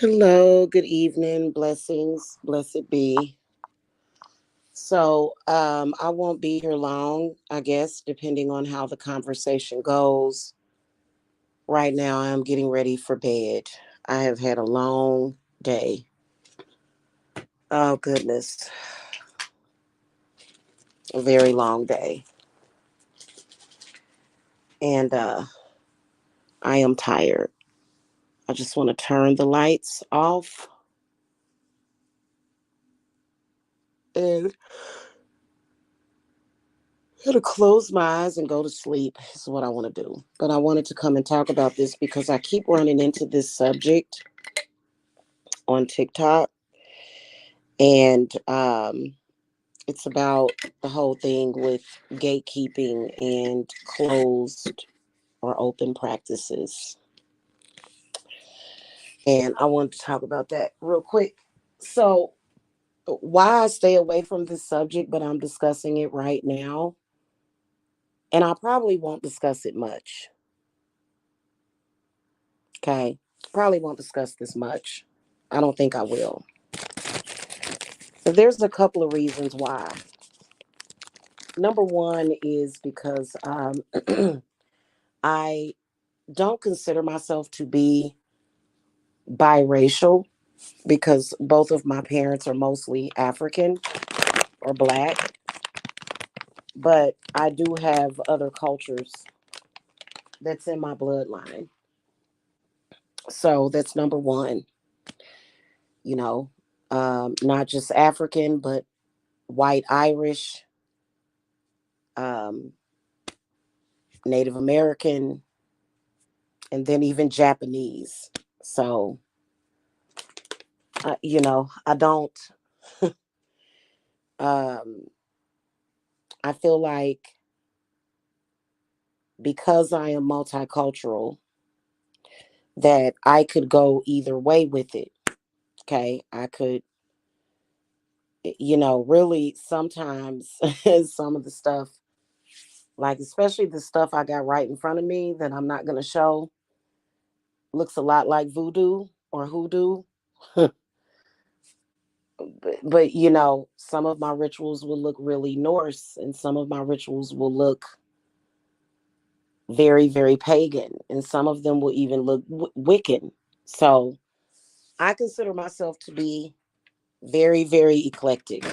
Hello, good evening, blessings, blessed be. I won't be here long, I guess, depending on how the conversation goes. Right now, I'm getting ready for bed. I have had a long day. Oh, goodness, a very long day. And I am tired. I just want to turn the lights off and to close my eyes and go to sleep is what I want to do. But I wanted to come and talk about this because I keep running into this subject on TikTok, and it's about the whole thing with gatekeeping and closed or open practices. And I wanted to talk about that real quick. So, why I stay away from this subject, but I'm discussing it right now, and I probably won't discuss it much. Okay, probably won't discuss this much. I don't think I will. There's a couple of reasons why. Number one is because I don't consider myself to be biracial because both of my parents are mostly African or black, but I do have other cultures that's in my bloodline. So that's number one, you know, not just African, but white Irish, um, Native American, and then even Japanese. So, I don't, um, I feel like because I am multicultural, that I could go either way with it. Okay. I could, really sometimes some of the stuff, like especially the stuff I got right in front of me that I'm not going to show, looks a lot like voodoo or hoodoo. But some of my rituals will look really Norse and some of my rituals will look very, very pagan, and some of them will even look Wiccan. So I consider myself to be very, very eclectic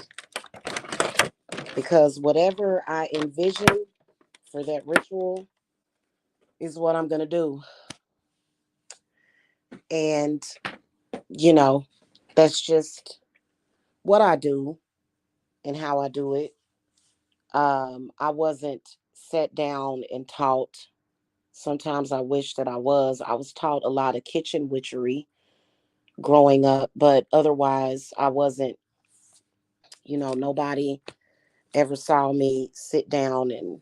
because whatever I envision for that ritual is what I'm going to do. And, you know, that's just what I do and how I do it. I wasn't set down and taught. Sometimes I wish that I was. I was taught a lot of kitchen witchery growing up, but otherwise, I wasn't, nobody ever saw me sit down and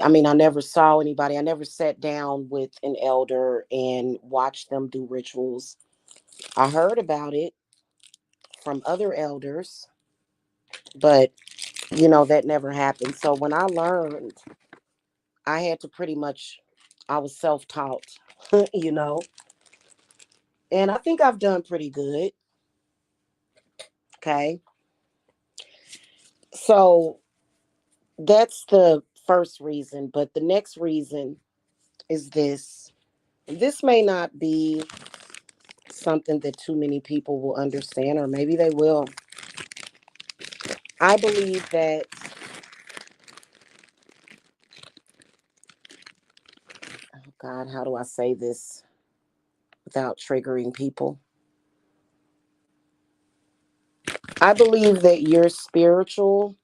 I mean, I never saw anybody. I never sat down with an elder and watched them do rituals. I heard about it from other elders, but that never happened. So when I learned, I had to pretty much, I was self taught, you know, and I think I've done pretty good. Okay. So that's the first reason. But the next reason is this. This may not be something that too many people will understand, or maybe they will. I believe that, oh God, how do I say this without triggering people? I believe that your spiritual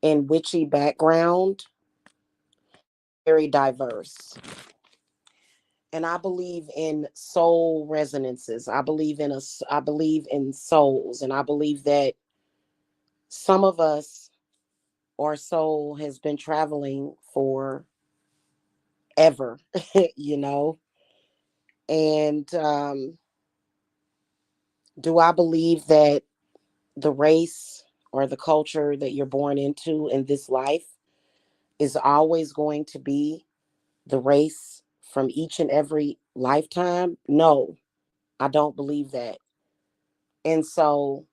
and witchy background very diverse. And I believe in soul resonances. I believe in souls, and I believe that some of us, our soul has been traveling for ever, you know. And do I believe that the race or the culture that you're born into in this life is always going to be the race from each and every lifetime? No, I don't believe that. And so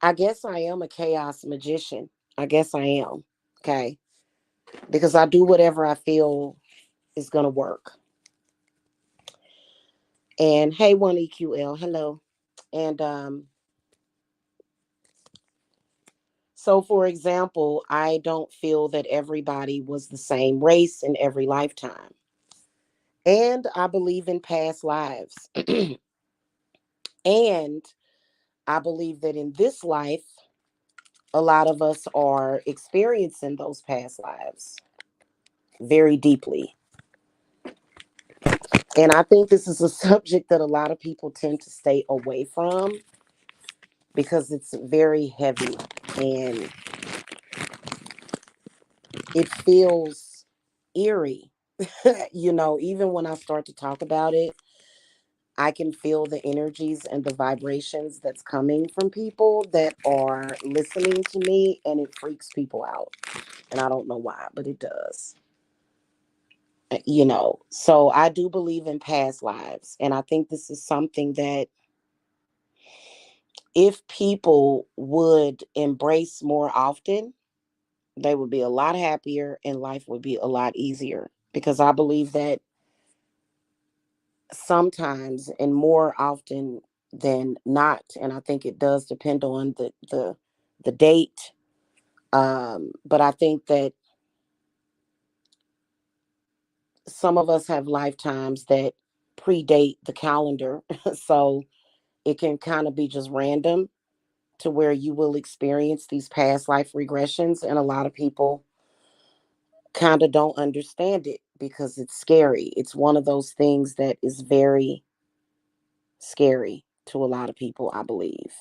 I guess I am a chaos magician. I guess I am. Okay. Because I do whatever I feel is going to work. And hey, 1EQL, hello. And so, for example, I don't feel that everybody was the same race in every lifetime. And I believe in past lives. And I believe that in this life, a lot of us are experiencing those past lives very deeply. And I think this is a subject that a lot of people tend to stay away from because it's very heavy and it feels eerie. Even when I start to talk about it, I can feel the energies and the vibrations that's coming from people that are listening to me, and it freaks people out. And I don't know why, but it does. So I do believe in past lives. And I think this is something that if people would embrace more often, they would be a lot happier and life would be a lot easier. Because I believe that sometimes and more often than not, and I think it does depend on the date. But I think that some of us have lifetimes that predate the calendar. So it can kind of be just random to where you will experience these past life regressions. And a lot of people kind of don't understand it because it's scary. It's one of those things that is very scary to a lot of people, I believe.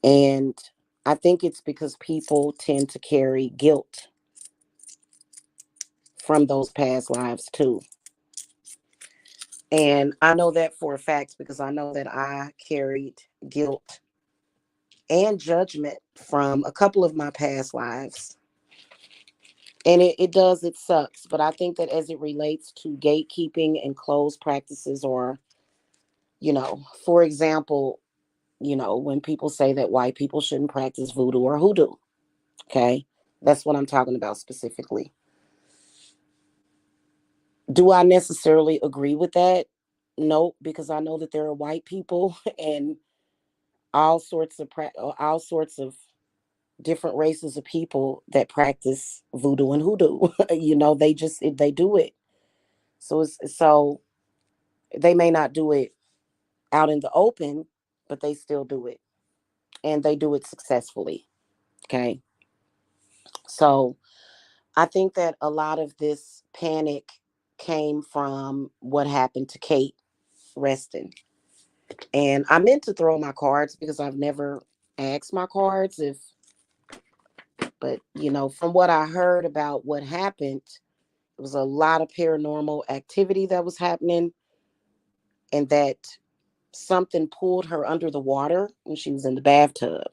And I think it's because people tend to carry guilt from those past lives too. And I know that for a fact because I know that I carried guilt and judgment from a couple of my past lives. And it sucks. But I think that as it relates to gatekeeping and closed practices, or, for example, when people say that white people shouldn't practice voodoo or hoodoo, okay, that's what I'm talking about specifically. Do I necessarily agree with that? No, because I know that there are white people and all sorts of different races of people that practice voodoo and hoodoo. They do it. So they may not do it out in the open, but they still do it, and they do it successfully. Okay, so I think that a lot of this panic came from what happened to Kate Reston. And I meant to throw my cards because I've never asked my cards but from what I heard about what happened, it was a lot of paranormal activity that was happening, and that something pulled her under the water when she was in the bathtub.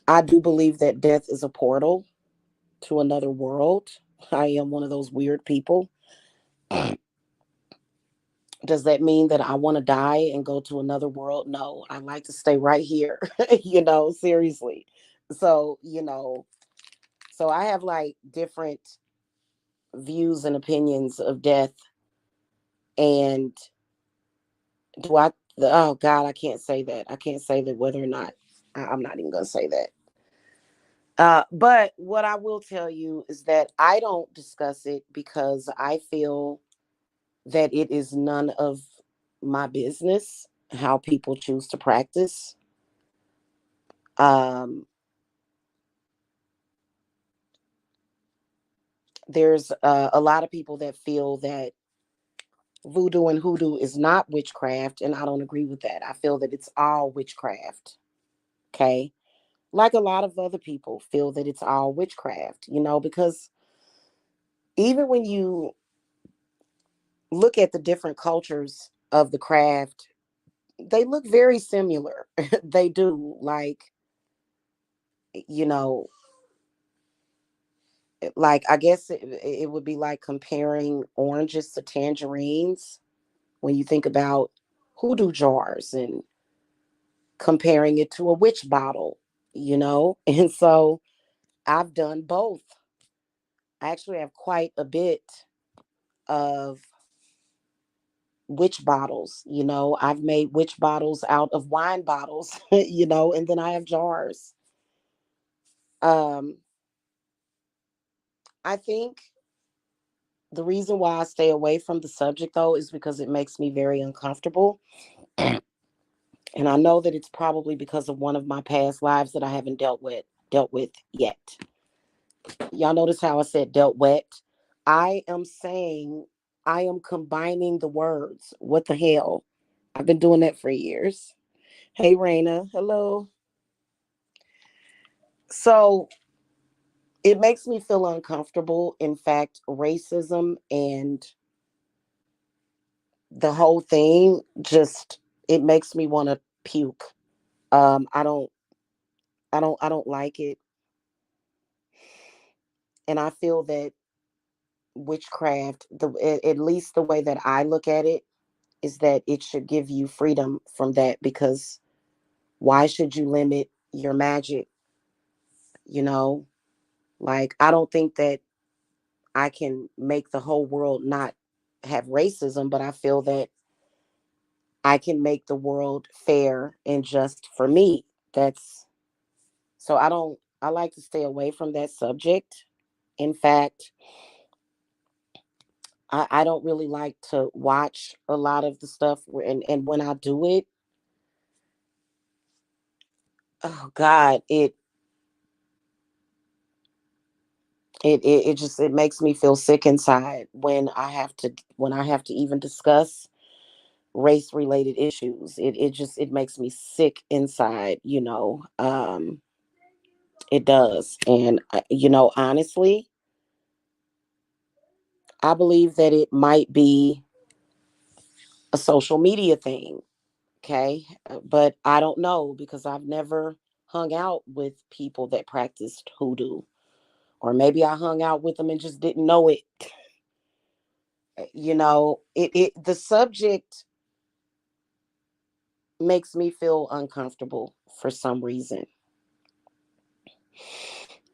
I do believe that death is a portal to another world. I am one of those weird people. Does that mean that I want to die and go to another world? No, I like to stay right here, seriously. So, so I have like different views and opinions of death. And oh God, I can't say that. I can't say that whether or not, I'm not even going to say that. But what I will tell you is that I don't discuss it because I feel that it is none of my business how people choose to practice. Um, there's a lot of people that feel that voodoo and hoodoo is not witchcraft, and I don't agree with that. I feel that it's all witchcraft. Okay. Like a lot of other people feel that it's all witchcraft, because even when you look at the different cultures of the craft, they look very similar. They do. Like, you know, Like, I guess it would be like comparing oranges to tangerines when you think about hoodoo jars and comparing it to a witch bottle, you know? And so I've done both. I actually have quite a bit of witch bottles, you know. I've made witch bottles out of wine bottles, you know, and then I have jars. Um, I think the reason why I stay away from the subject though is because it makes me very uncomfortable. And I know that it's probably because of one of my past lives that I haven't dealt with yet. Y'all notice how I said dealt with? I am saying I am combining the words. What the hell? I've been doing that for years. Hey Raina, hello. So it makes me feel uncomfortable. In fact, racism and the whole thing just it makes me want to puke. I don't like it. And I feel that witchcraft, at least the way that I look at it, is that it should give you freedom from that, because why should you limit your magic, you know? Like, I don't think that I can make the whole world not have racism, but I feel that I can make the world fair and just for me. That's so I like to stay away from that subject. In fact, I don't really like to watch a lot of the stuff and when I do it, oh God, it just it makes me feel sick inside when I have to even discuss race related issues. It just it makes me sick inside, you know. It does. And you know, honestly, I believe that it might be a social media thing, okay? But I don't know because I've never hung out with people that practiced hoodoo, or maybe I hung out with them and just didn't know it. You know, it the subject makes me feel uncomfortable for some reason.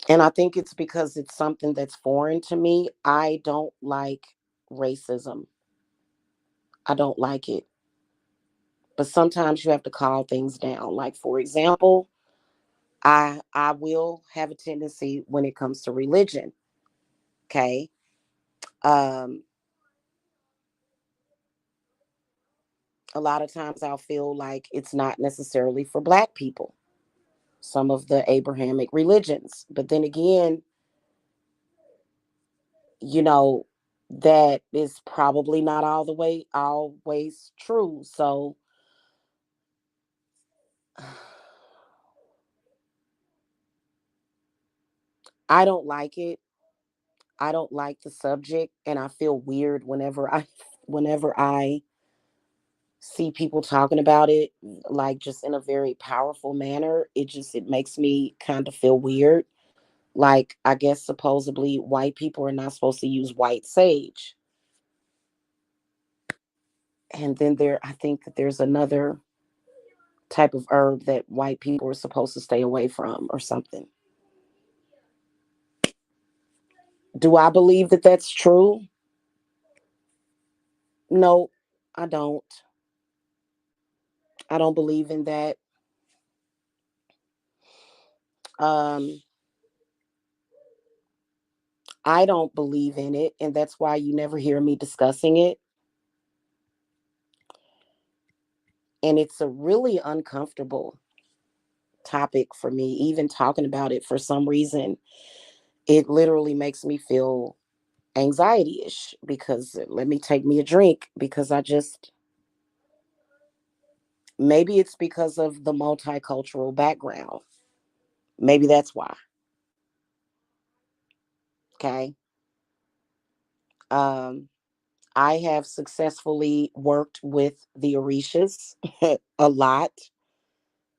And I think it's because it's something that's foreign to me. I don't like racism. I don't like it. But sometimes you have to call things down. Like, for example, I will have a tendency when it comes to religion. Okay. Um, a lot of times I'll feel like it's not necessarily for black people, some of the Abrahamic religions. But then again, you know, that is probably not all the way always true. So I don't like it. I don't like the subject, and I feel weird whenever I see people talking about it, like just in a very powerful manner. It makes me kind of feel weird. Like, I guess supposedly white people are not supposed to use white sage. And then I think that there's another type of herb that white people are supposed to stay away from or something. Do I believe that that's true? No, I don't. I don't believe in that. Um, I don't believe in it, and that's why you never hear me discussing it. And it's a really uncomfortable topic for me, even talking about it. For some reason, it literally makes me feel anxiety-ish, because let me take me a drink, because I just maybe it's because of the multicultural background. Maybe that's why. Okay. Um, I have successfully worked with the Orishas a lot.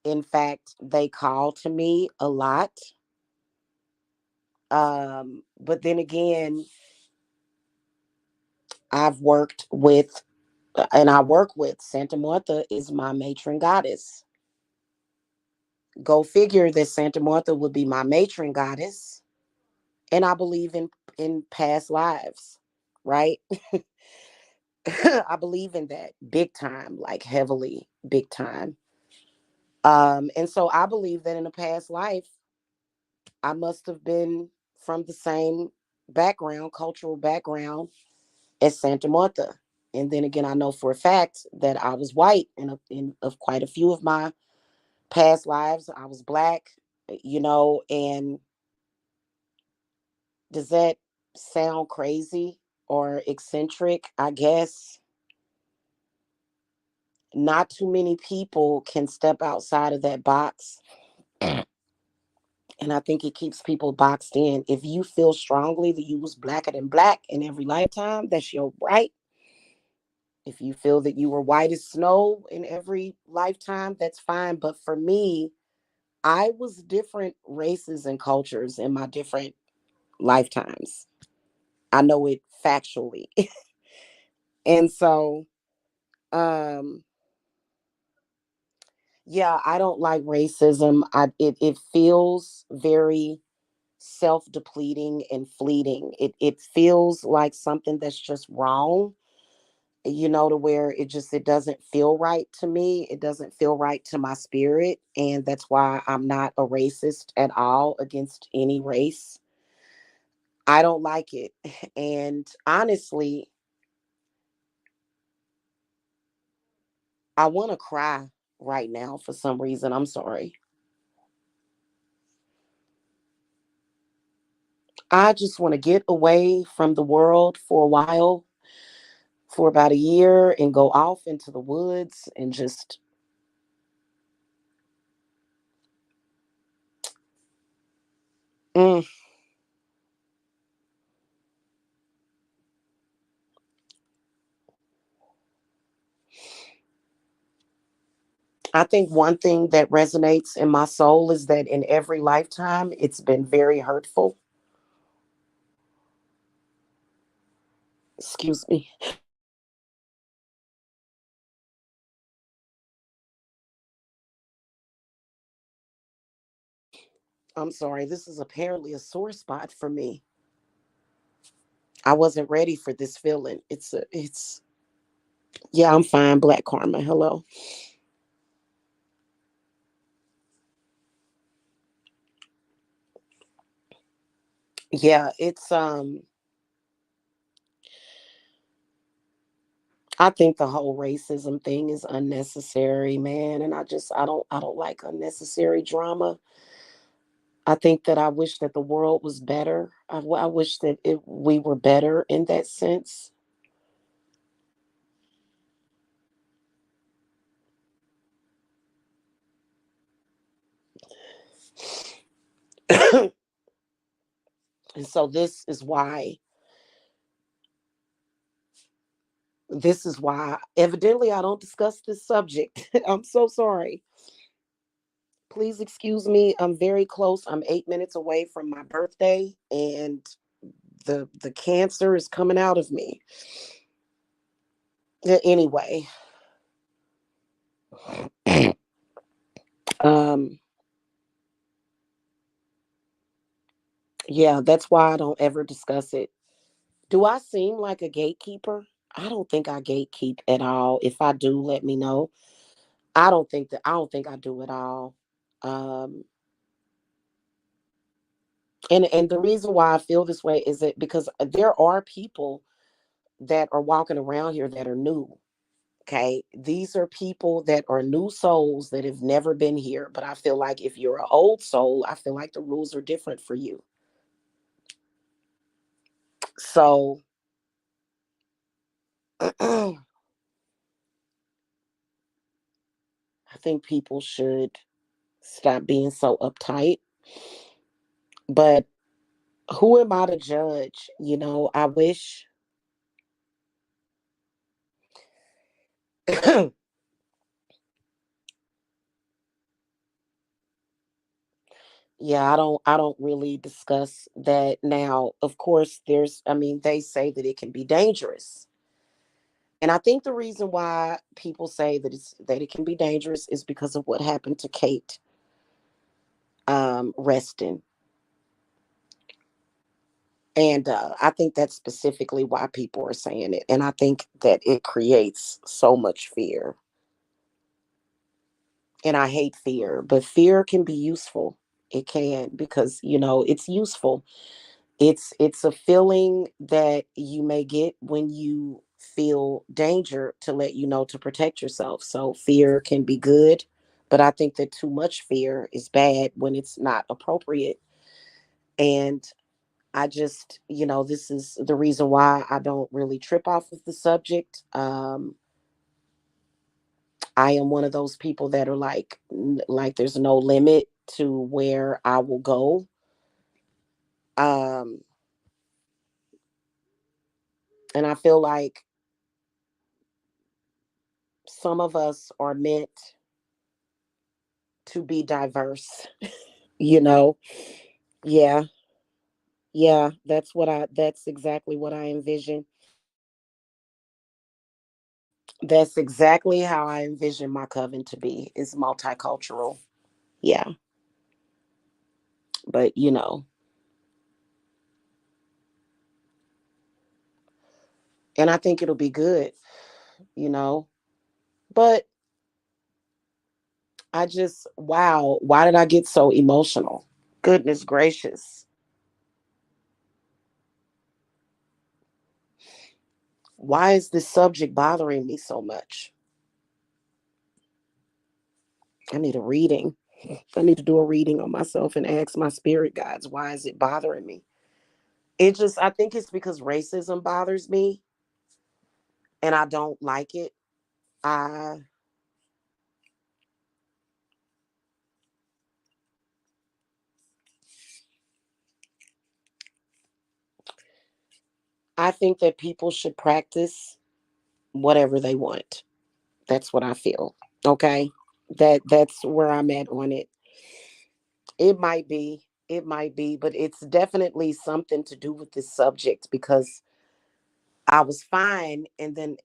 In fact, they call to me a lot. But then again, I've worked with, and I work with Santa Martha is my matron goddess. Go figure that Santa Martha would be my matron goddess, and I believe in past lives, right? I believe in that big time, like heavily, big time. And so I believe that in a past life, I must have been from the same background, cultural background as Santa Martha. And then again, I know for a fact that I was white in of quite a few of my past lives. I was black, and does that sound crazy or eccentric? I guess not too many people can step outside of that box. And I think it keeps people boxed in. If you feel strongly that you was blacker than black in every lifetime, that's your right. If you feel that you were white as snow in every lifetime, that's fine. But for me, I was different races and cultures in my different lifetimes. I know it factually. And so, um, yeah, I don't like racism. It feels very self-depleting and fleeting. It feels like something that's just wrong, to where it doesn't feel right to me. It doesn't feel right to my spirit, and that's why I'm not a racist at all against any race. I don't like it. And honestly, I want to cry right now for some reason. I'm sorry. I just want to get away from the world for a while, for about a year, and go off into the woods and just. Mm, I think one thing that resonates in my soul is that in every lifetime, it's been very hurtful. Excuse me. I'm sorry. This is apparently a sore spot for me. I wasn't ready for this feeling. Yeah, I'm fine. Black Karma. Hello. Yeah, I think the whole racism thing is unnecessary, man. And I don't like unnecessary drama. I think that I wish that the world was better. I wish that we were better in that sense. And so this is why evidently I don't discuss this subject. I'm so sorry. Please excuse me. I'm very close. I'm 8 minutes away from my birthday, and the cancer is coming out of me. Anyway, um, yeah, that's why I don't ever discuss it. Do I seem like a gatekeeper? I don't think I gatekeep at all. If I do, let me know. I don't think I do at all. Um, and the reason why I feel this way is that because there are people that are walking around here that are new. Okay. These are people that are new souls that have never been here. But I feel like if you're an old soul, I feel like the rules are different for you. So I think people should stop being so uptight. But who am I to judge? I wish. Yeah, I don't really discuss that now. Of course, they say that it can be dangerous. And I think the reason why people say that it can be dangerous is because of what happened to Kate Reston. And I think that's specifically why people are saying it. And I think that it creates so much fear. And I hate fear, but fear can be useful. It can, because it's useful. It's a feeling that you may get when you feel danger, to let you know to protect yourself. So fear can be good, but I think that too much fear is bad when it's not appropriate. And I just, this is the reason why I don't really trip off of the subject. I am one of those people that are like there's no limit to where I will go. Um, and I feel like some of us are meant to be diverse, you know? Yeah. Yeah. That's exactly what I envision. That's exactly how I envision my coven to be, is multicultural. Yeah. But, and I think it'll be good, you know? But wow, why did I get so emotional? Goodness gracious. Why is this subject bothering me so much? I need a reading. I need to do a reading on myself and ask my spirit guides, why is it bothering me? I think it's because racism bothers me and I don't like it. I, I think that people should practice whatever they want. That's what I feel. Okay. That's where I'm at on it. It might be, but it's definitely something to do with this subject, because I was fine, and then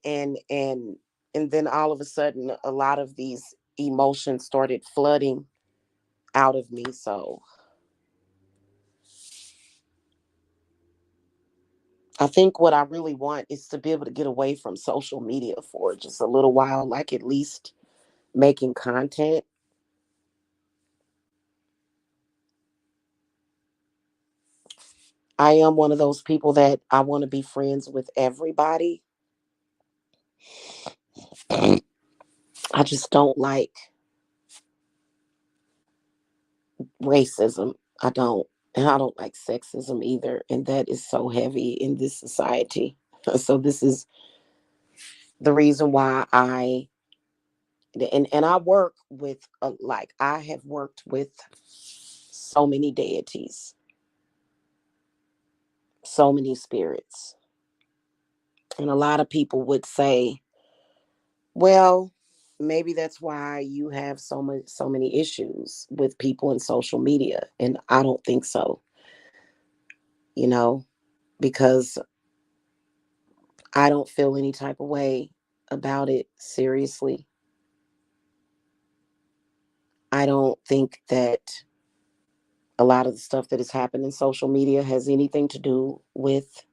all of a sudden a lot of these emotions started flooding out of me. So I think what I really want is to be able to get away from social media for just a little while, like at least making content. I am one of those people that I want to be friends with everybody. I just don't like racism. I don't. And I don't like sexism either. And that is so heavy in this society. So this is the reason why and I work with I have worked with so many deities, so many spirits. And a lot of people would say, well, maybe that's why you have so many issues with people in social media. And I don't think so, you know, because I don't feel any type of way about it. Seriously. I don't think that a lot of the stuff that has happened in social media has anything to do with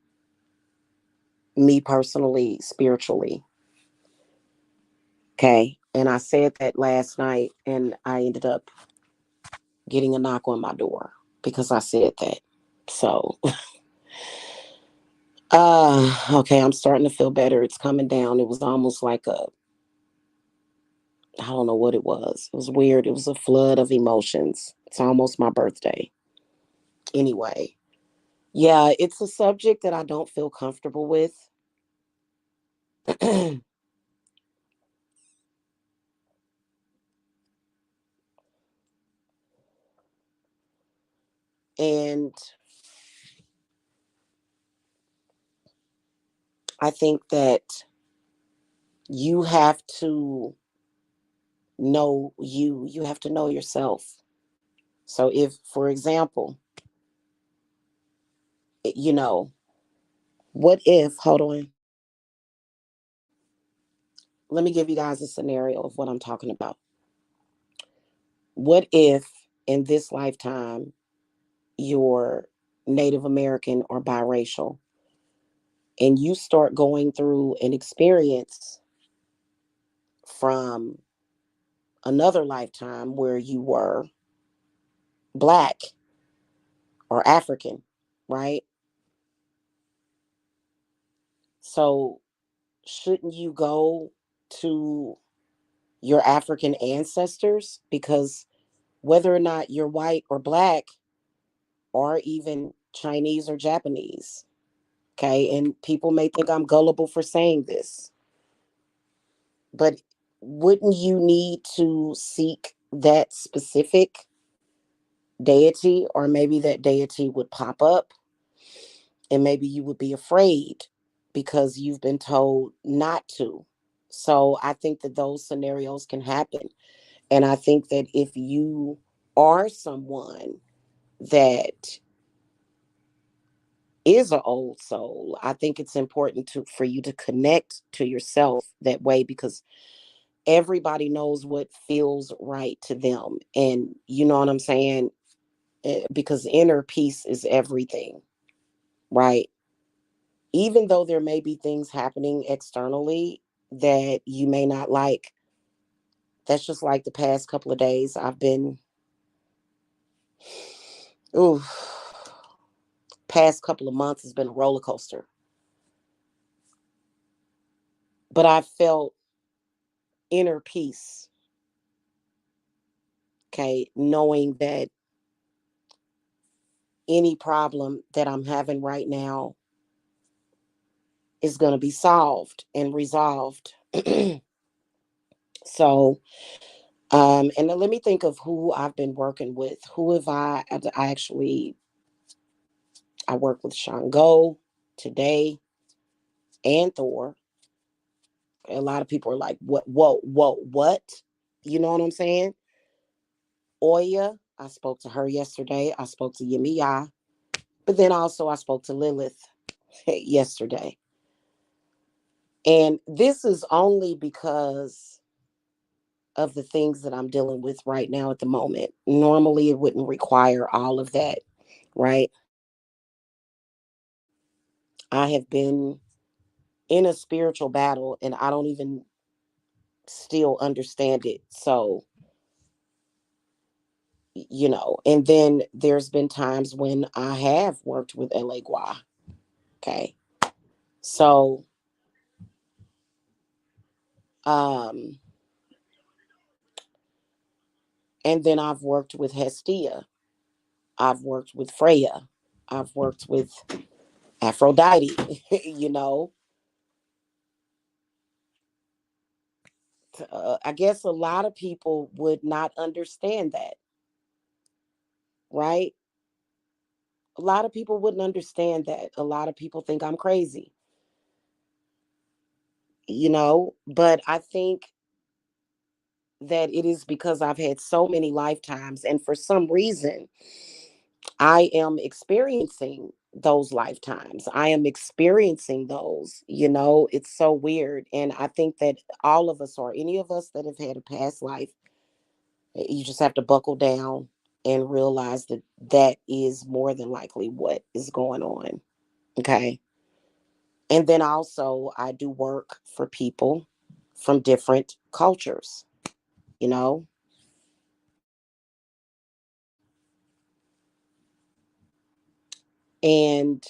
me personally, spiritually. Okay. And I said that last night, and I ended up getting a knock on my door because I said that. So, okay, I'm starting to feel better. It's coming down. It was almost like I don't know what it was. It was weird. It was a flood of emotions. It's almost my birthday. Anyway, yeah, it's a subject that I don't feel comfortable with. And I think that you have to know you have to know yourself. So if, for example, you know, what if, hold on, let me give you guys a scenario of what I'm talking about. What if in this lifetime you're Native American or biracial and you start going through an experience from another lifetime where you were black or African, right? So shouldn't you go to your African ancestors? Because whether or not you're white or black or even Chinese or Japanese, okay, and people may think I'm gullible for saying this, but wouldn't you need to seek that specific deity, or maybe that deity would pop up and maybe you would be afraid because you've been told not to? So I think that those scenarios can happen. And I think that if you are someone that is an old soul, I think it's important to for you to connect to yourself that way, because everybody knows what feels right to them. And you know what I'm saying? Because inner peace is everything, right? Even though there may be things happening externally that you may not like, that's just like the past couple of days. I've been, ooh, past couple of months has been a roller coaster. But I felt inner peace, okay, knowing that any problem that I'm having right now is going to be solved and resolved. So, and then let me think of who I've been working with. Who have I actually, I work with Shango today and Thor. A lot of people are like, what, whoa, whoa, what? You know what I'm saying? Oya, I spoke to her yesterday. I spoke to Yemiya, but then also I spoke to Lilith yesterday. And this is only because of the things that I'm dealing with right now at the moment. Normally, it wouldn't require all of that, right? I have been in a spiritual battle and I don't even still understand it. So, and then there's been times when I have worked with LA Gua. Okay. So, um, and then I've worked with Hestia. I've worked with Freya. I've worked with Aphrodite, you know. I guess a lot of people would not understand that, right? A lot of people wouldn't understand that. A lot of people think I'm crazy, but I think that it is because I've had so many lifetimes, and for some reason, I am experiencing those lifetimes. I am experiencing those, it's so weird. And I think that all of us, or any of us that have had a past life, you just have to buckle down and realize that that is more than likely what is going on. Okay. And then also, I do work for people from different cultures, you know, and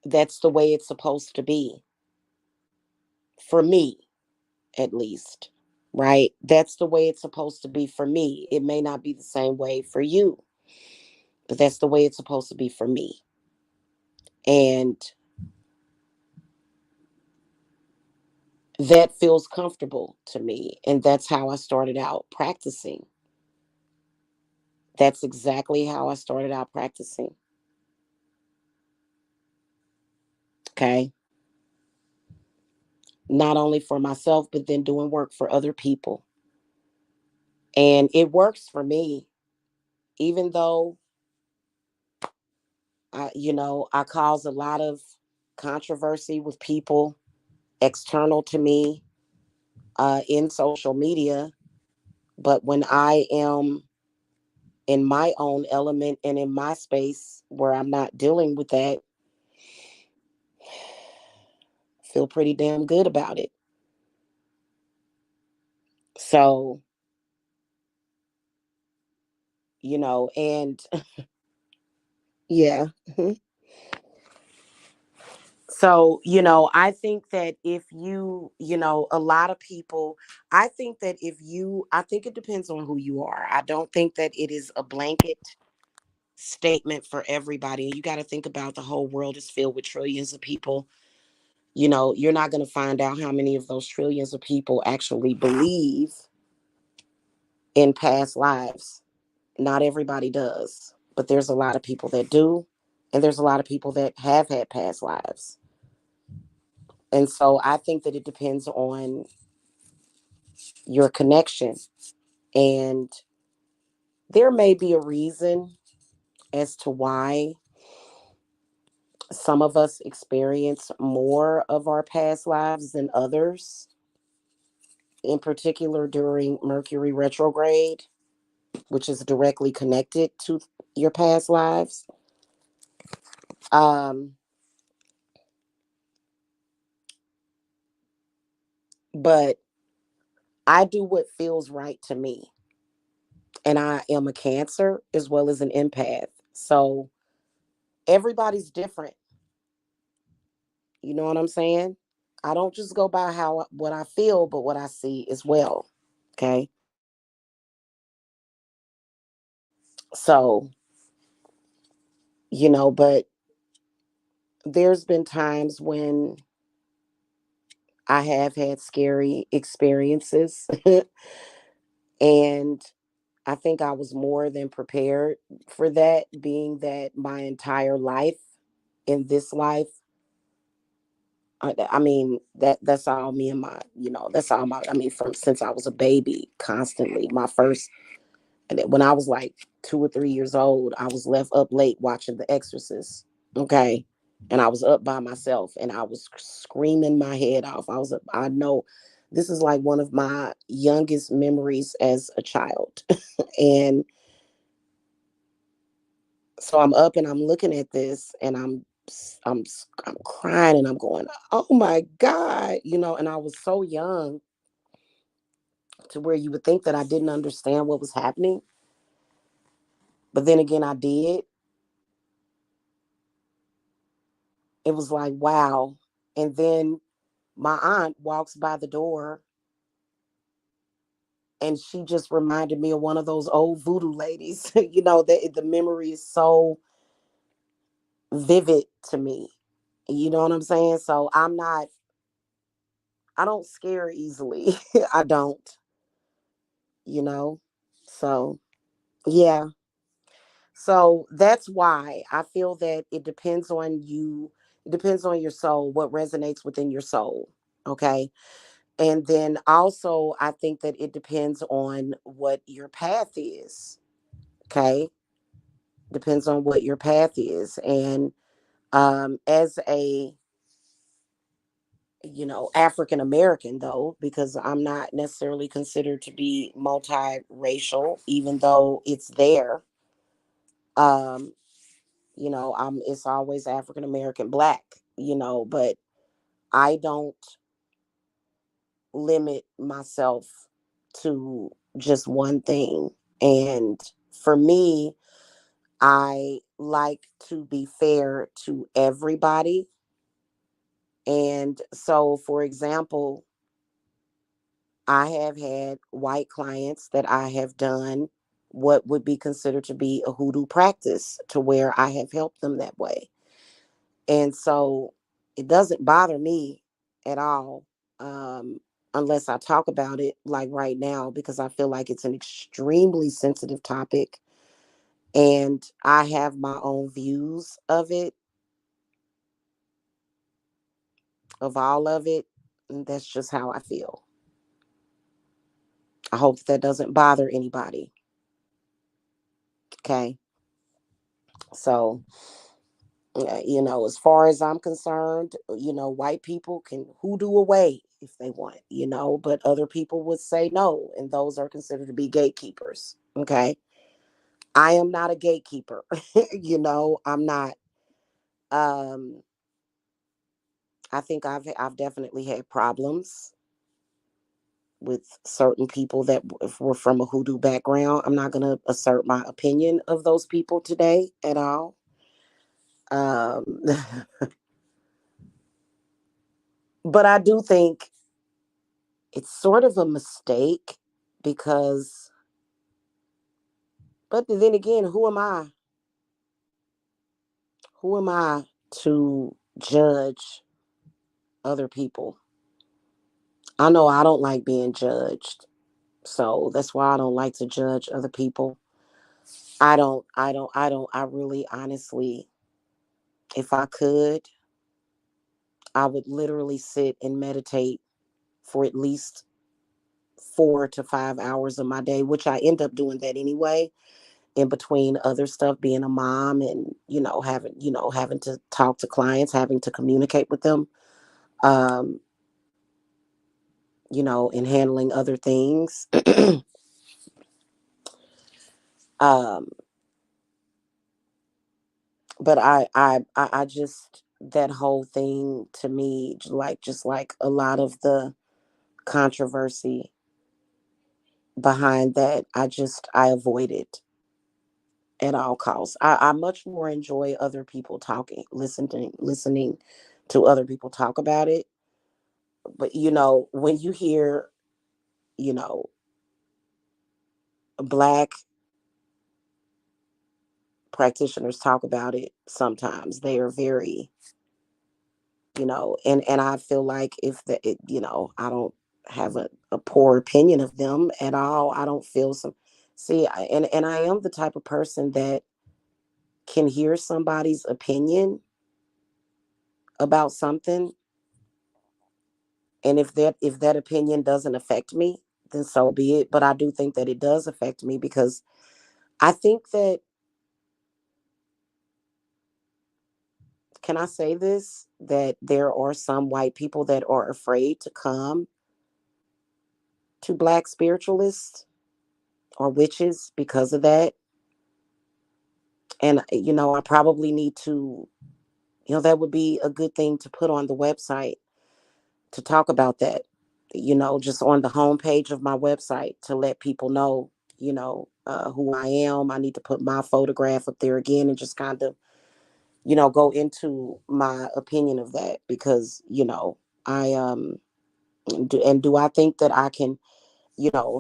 that's the way it's supposed to be for me, at least. Right? That's the way it's supposed to be for me. It may not be the same way for you, but that's the way it's supposed to be for me. And that feels comfortable to me. And that's how I started out practicing. That's exactly how I started out practicing. Okay. Not only for myself, but then doing work for other people. And it works for me, even though I cause a lot of controversy with people external to me in social media. But when I am in my own element and in my space where I'm not dealing with that, I feel pretty damn good about it. So, and yeah. So, I think that if a lot of people, I think it depends on who you are. I don't think that it is a blanket statement for everybody. And you got to think about the whole world is filled with trillions of people. You're not going to find out how many of those trillions of people actually believe in past lives. Not everybody does, but there's a lot of people that do. And there's a lot of people that have had past lives. And so I think that it depends on your connection. And there may be a reason as to why some of us experience more of our past lives than others, in particular during Mercury retrograde, which is directly connected to your past lives. Um, but I do what feels right to me. And I am a Cancer as well as an empath. So everybody's different. You know what I'm saying? I don't just go by how what I feel, but what I see as well. Okay. So, but there's been times when I have had scary experiences and I think I was more than prepared for that, being that my entire life in this life, I mean that's all me and my, that's all my. I mean, from since I was a baby, constantly. My first, and when I was like 2 or 3 years old, I was left up late watching The Exorcist. Okay, and I was up by myself, and I was screaming my head off. I know this is like one of my youngest memories as a child, and so I'm up and I'm looking at this and I'm I'm crying and I'm going, "Oh my god," and I was so young to where you would think that I didn't understand what was happening, but then again I did. It was like, "Wow." And then my aunt walks by the door and she just reminded me of one of those old voodoo ladies. The memory is so vivid to me. You know what I'm saying? So I don't scare easily. I don't, you know. So, yeah. So that's why I feel that it depends on you. It depends on your soul, what resonates within your soul. Okay. And then also, I think that it depends on what your path is. Okay. Depends on what your path is. And as a, African American, though, because I'm not necessarily considered to be multiracial, even though it's there. Um, it's always African American Black, but I don't limit myself to just one thing. And for me, I like to be fair to everybody. And so, for example, I have had white clients that I have done what would be considered to be a hoodoo practice to where I have helped them that way. And so it doesn't bother me at all, um, unless I talk about it like right now, because I feel like it's an extremely sensitive topic and I have my own views of it, of all of it. And that's just how I feel. I hope that doesn't bother anybody. Okay. So, as far as I'm concerned, white people can hoodoo away if they want, but other people would say no. And those are considered to be gatekeepers. Okay. I am not a gatekeeper. I'm not. Um, I think I've definitely had problems with certain people that were from a hoodoo background. I'm not going to assert my opinion of those people today at all. Um, but I do think it's sort of a mistake because, but then again, who am I? Who am I to judge other people? I know I don't like being judged. So that's why I don't like to judge other people. I really honestly, if I could, I would literally sit and meditate for at least 4 to 5 hours of my day, which I end up doing that anyway, in between other stuff, being a mom and, having to talk to clients, having to communicate with them, um, and handling other things. um, but I just, that whole thing to me, just like a lot of the controversy behind that, I avoid it at all costs. I much more enjoy other people talking, listening to other people talk about it. But when you hear, you know, black practitioners talk about it, sometimes they are very, and I feel like if I don't have a poor opinion of them at all. I don't feel some, see, and I am the type of person that can hear somebody's opinion about something, and if that opinion doesn't affect me, then so be it. But I do think that it does affect me because I think that, can I say this, that there are some white people that are afraid to come to black spiritualists or witches because of that. And I probably need to, that would be a good thing to put on the website, to talk about that, just on the homepage of my website, to let people know, who I am. I need to put my photograph up there again and just kind of, go into my opinion of that because, I do I think that I can,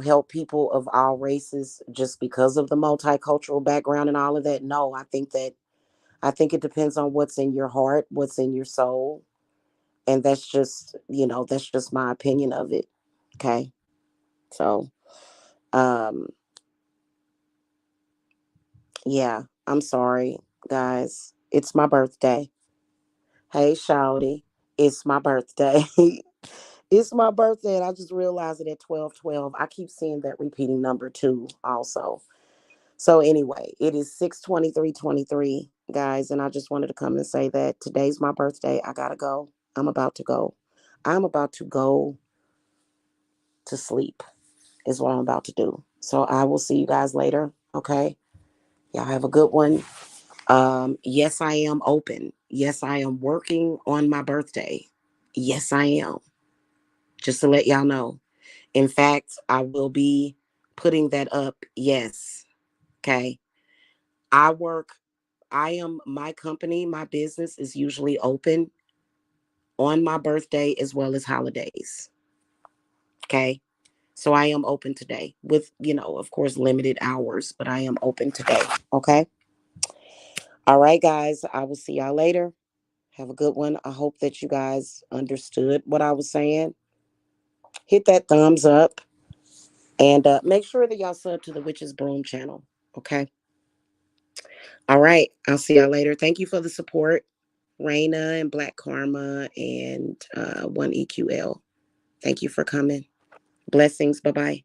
help people of all races just because of the multicultural background and all of that? No, I think it depends on what's in your heart, what's in your soul, and that's just my opinion of it. Okay. So, um, yeah, I'm sorry, guys. It's my birthday. Hey, Shawty, it's my birthday. It's my birthday, and I just realized it at 12:12. I keep seeing that repeating number too, also. So anyway, it is 6:23:23, guys, and I just wanted to come and say that today's my birthday. I gotta go. I'm about to go. I'm about to go to sleep. Is what I'm about to do. So I will see you guys later. Okay. Y'all have a good one. Yes, I am open. Yes, I am working on my birthday. Yes, I am. Just to let y'all know. In fact, I will be putting that up. Yes. Okay. I work, my company, my business is usually open on my birthday as well as holidays. Okay. So I am open today with, of course, limited hours, but I am open today. Okay. All right, guys. I will see y'all later. Have a good one. I hope that you guys understood what I was saying. Hit that thumbs up and make sure that y'all sub to the Witches Broom channel. Okay. All right. I'll see y'all later. Thank you for the support, Raina and Black Karma and 1EQL. Thank you for coming. Blessings. Bye bye.